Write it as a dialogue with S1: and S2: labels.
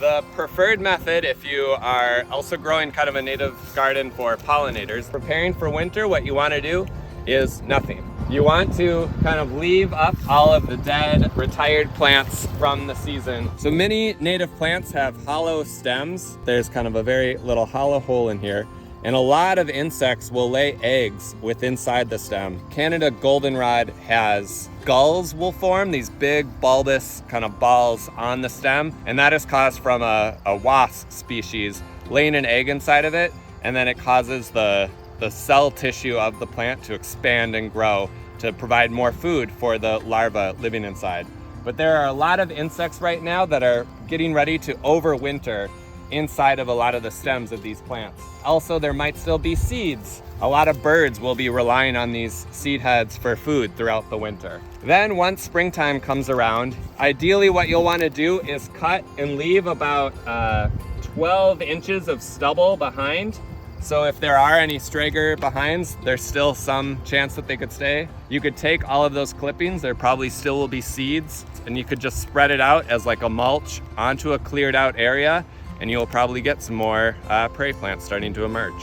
S1: The preferred method, if you are also growing kind of a native garden for pollinators, preparing for winter, what you want to do is nothing. You want to kind of leave up all of the dead, retired plants from the season. So many native plants have hollow stems. There's kind of a very little hollow hole in here. And a lot of insects will lay eggs inside the stem. Canada goldenrod has gulls will form, these big bulbous kind of balls on the stem. And that is caused from a wasp species laying an egg inside of it. And then it causes the cell tissue of the plant to expand and grow to provide more food for the larvae living inside. But there are a lot of insects right now that are getting ready to overwinter inside of a lot of the stems of these plants. Also, there might still be seeds. A lot of birds will be relying on these seed heads for food throughout the winter. Then once springtime comes around, ideally what you'll want to do is cut and leave about 12 inches of stubble behind. So if there are any straggler behinds, there's still some chance that they could stay. You could take all of those clippings, there probably still will be seeds, and you could just spread it out as like a mulch onto a cleared out area, and you'll probably get some more prey plants starting to emerge.